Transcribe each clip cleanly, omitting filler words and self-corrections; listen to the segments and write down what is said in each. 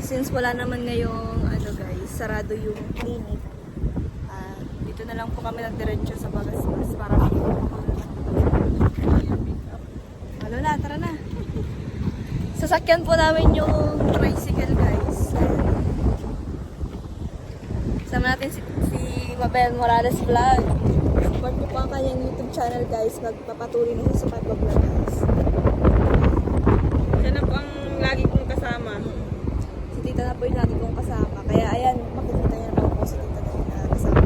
since wala naman ngayong ano guys, sarado yung clinic. Dito na lang po kami nagdiretso sa Bagasmas para Lola, tara na. Sasakyan po namin yung tricycle guys. Sama natin si Mabel Morales Vlog. Support niyo po ang kanyang YouTube channel guys. Magpapatuloy na siya sa pag-vlog guys. Siya na po ang lagi kong kasama. Si tita na po yung lagi kong kasama. Kaya ayan, makikita niya naman po si tita na yung kasama.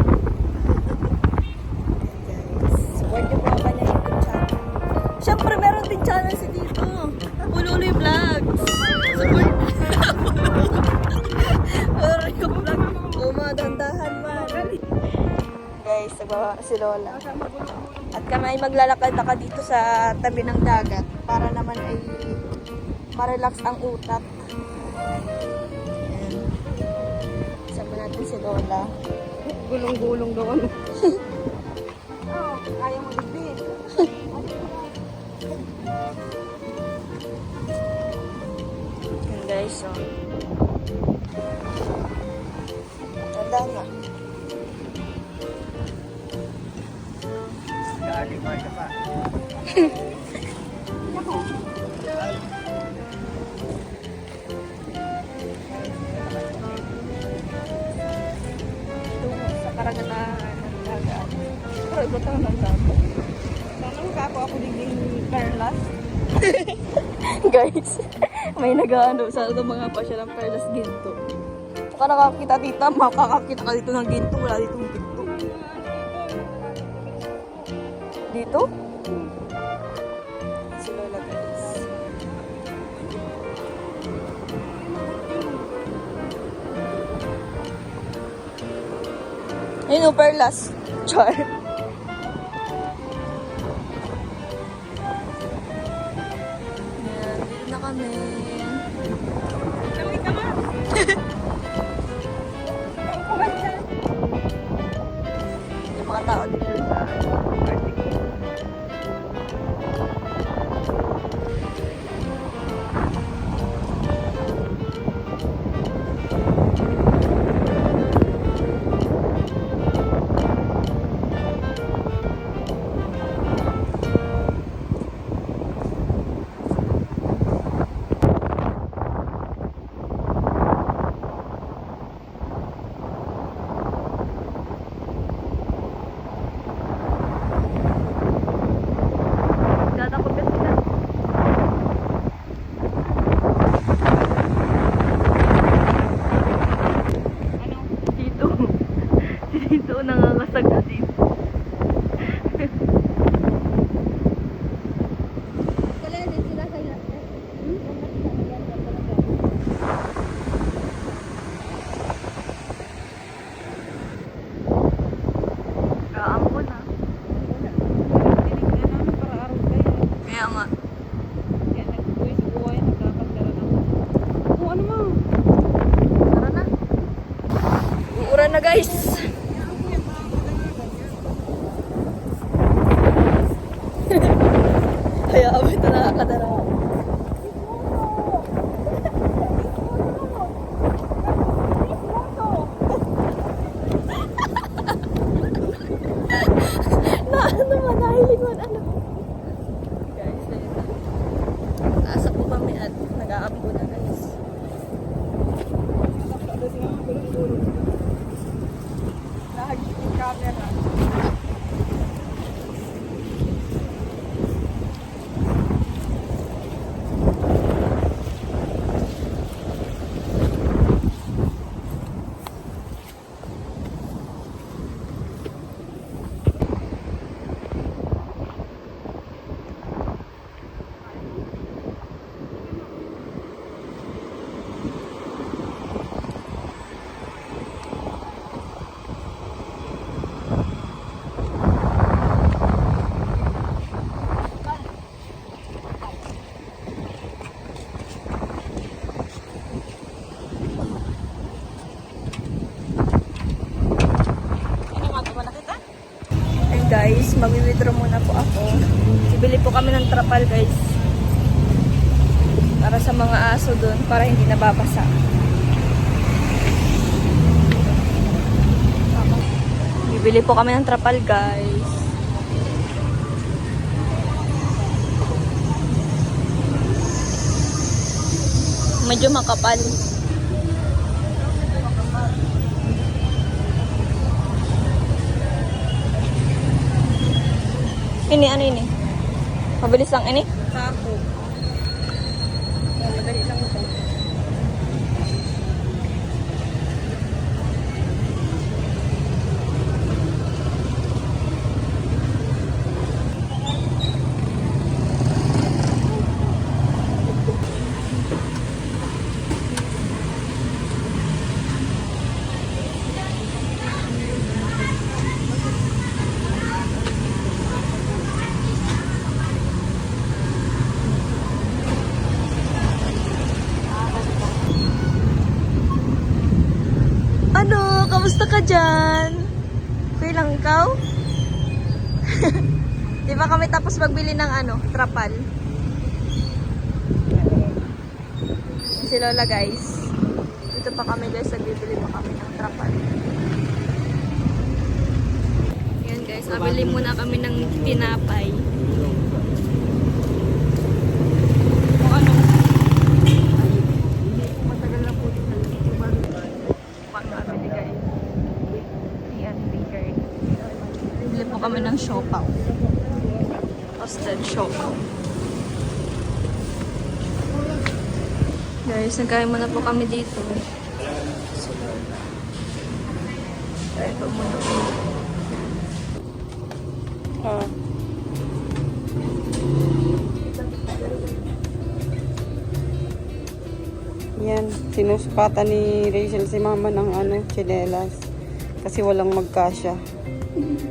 Ayan guys. Support niyo po ang kanyang YouTube channel. Siyempre meron din channel si Tito. Pululoy Vlog. Support. Pululoy Vlog. Dandahan man. Guys, nagbaba si Lola. At kami ay maglalakad-lakad dito sa tabi ng dagat para naman ay ma-relax ang utak. Ayan. Sama natin si Lola. Gulong-gulong doon. Kaya mo din. Ayan guys, so. Tanda nga. Sa karagatan ng dagat. Pero iba tayo ng dagat. Sana magkako ako diging perlas. Guys, may nag-ano sa mga pa siya ng perlas ginto. Baka nakakita tita, makakakita ka dito ng ginto. Wala ditong ginto. Dito? Si Lola guys. Ayun o, perlas. Char. Ayan, dito na kami. Kami ka ma. Yung mga tao dito sa article. Tatakot kasi na. Ano? Dito. Dito nangangasag na dito. Wala din sila sa ila. Kaamon na. Tinignan namin para araw kayo. Kaya nga. Kaya nagbuhay sa buhay, nagkakagdara na. O ano mo? Tara na. Uura na guys. Kaya abay ito nakakadara. Na ano naman, nahilingon ano. Guys, na yun. Nasa po kami at nag-aampo na guys. Nahagit yung camera. guys, mag-withdraw muna po ako. Bibili po kami ng trapal guys. Para sa mga aso doon, para hindi nababasa. Bibili po kami ng trapal, guys. Medyo makapal. Ini, ano ini? Mabilis lang ini? Sako. Madali lang ito. Ano? Kamusta ka dyan? Okay lang ikaw? Di ba kami tapos magbili ng ano, trapal? Si Lola, guys. Dito pa kami, guys. Nagbibili pa kami ng trapal. Yan, guys. Mabili muna kami ng tinapay. O ano? Matagal na po ito. Mabili, guys. Yan, bigger. Bili po kami ng siopaw. Toasted siopaw. Guys, nagkain muna po kami dito. Kain po muna po. Yan, sinusukatan ni Rachel si mama ng tsinelas. Kasi walang magkasya.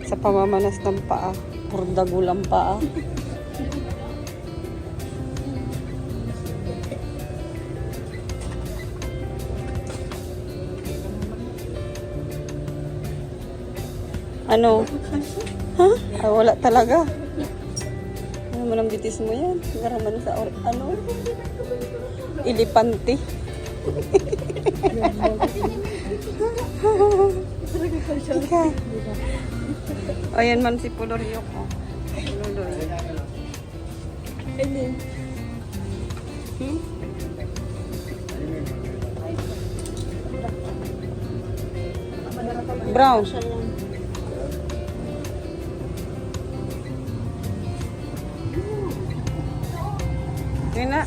Sa pamamanas ng paa. Puro dagulang paa. Ano? Ha? Ah, wala talaga. Ano mo nang bitis mo yan? Garaman sa ilipante. Ika. Ayan man si Pulorio ko. Puloy. Brown. Yun na.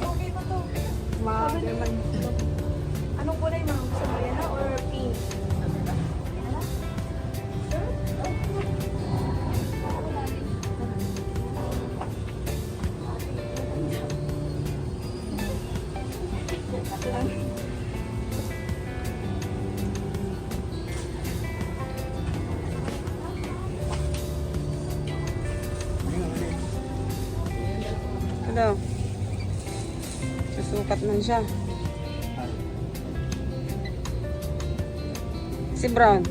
Anong kulay mga gusto mo yan or pink? Ano? Susukat man siya. Si Brown.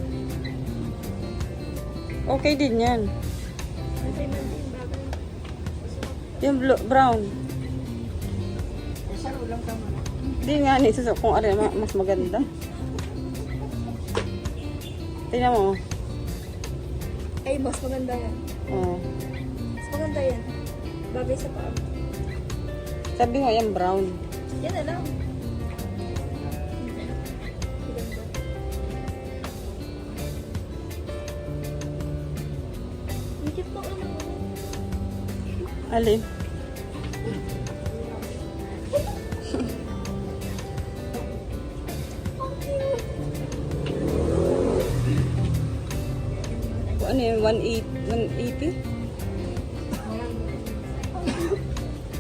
Okay din yan. Yung brown. Hindi nga ni susuk kung ano mas maganda. Tingnan mo. Ay, mas maganda yan. Oh. Mas maganda yan. Bagay sa paa. Sabi mo yan brown. Yan na lang. Higit mo ano. Alin? Ano yun? 180?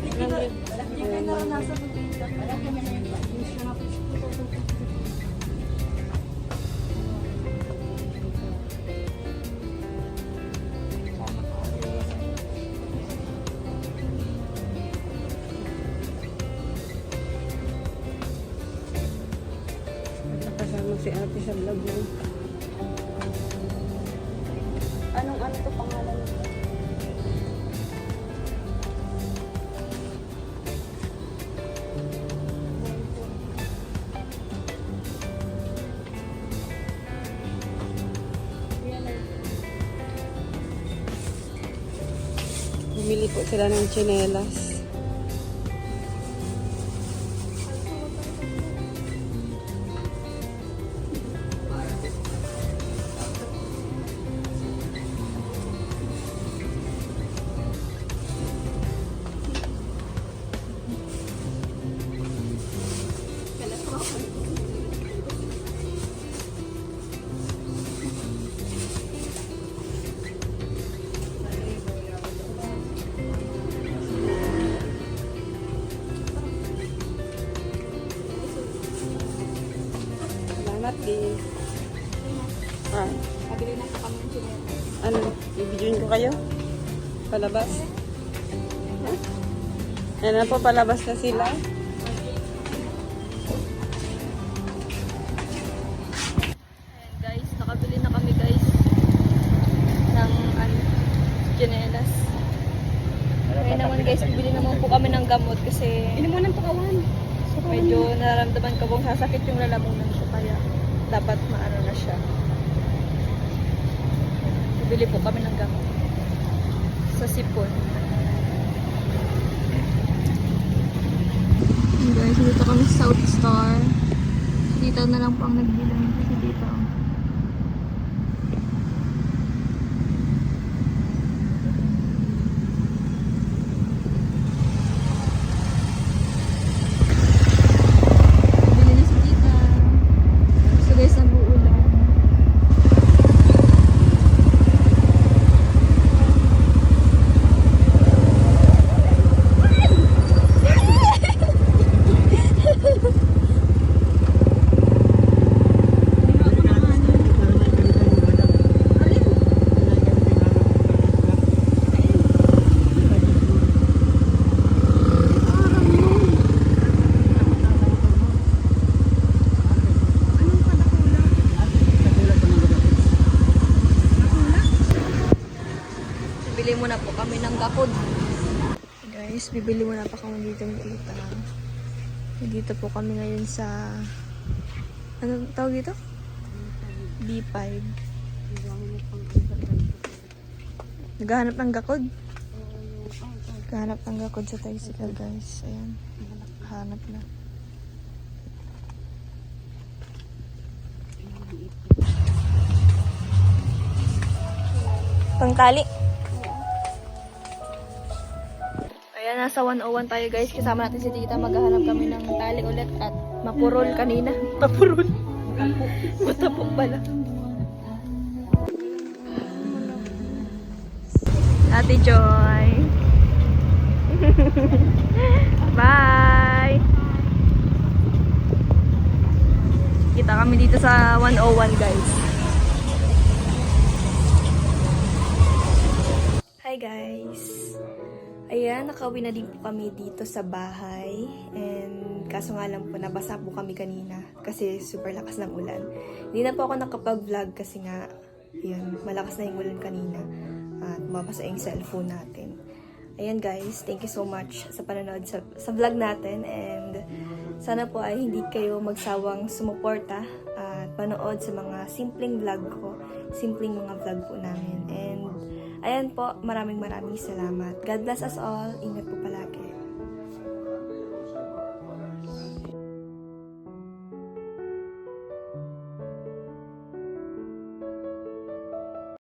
Hindi ka naranasan mo dito. Kasama si ate sa vlog mo. Anong ano to pangalan nito? Bili po sila ng tsinelas. Salamat din. Ah, Pabili na po kami ng chinelas. ano, ibigyan ko kayo? Palabas? Yan na po, palabas na sila. Ayan guys, nakabili na kami guys ng chinelas. Kaya naman guys, bibili naman po kami ng gamot kasi Mo ng tukawan. medyo nararamdaman ko kung sasakit yung lalamunan ko kaya dapat maano na siya. Bibili po kami ng gamot sa sipon. Hey guys, dito kami sa South Star. Dito na lang po ang nagbilang kasi dito. Bili na si tita. So guys, nag-uulan. Bibili muna po kami ng gakod. Guys, bibili muna pa kami dito ng tita. Dito po kami ngayon sa ano tawag dito? B5. Naghahanap ng gakod. Naghahanap ng gakod sa tricycle guys. Ayan. Hanap na. Pangtali. Ayan, nasa 101 tayo guys. Kasama natin si tita. Maghahanap kami ng tali ulit at mapurol kanina. Mapurol. Matapok pala. Ate Joy. Bye! Kita kami dito sa 101 guys. Hi guys! Ayan, nakauwi na din po kami dito sa bahay. And kaso nga lang po, nabasa po kami kanina kasi super lakas ng ulan. Hindi na po ako nakapag-vlog kasi nga, yun, malakas na yung ulan kanina. At mabasa yung cellphone natin. Ayan guys, thank you so much sa panonood sa vlog natin. And sana po ay hindi kayo magsawang sumuporta at panood sa mga simpleng vlog ko. Simpleng mga vlog po namin. And ayan po, maraming salamat. God bless us all. Ingat po palagi.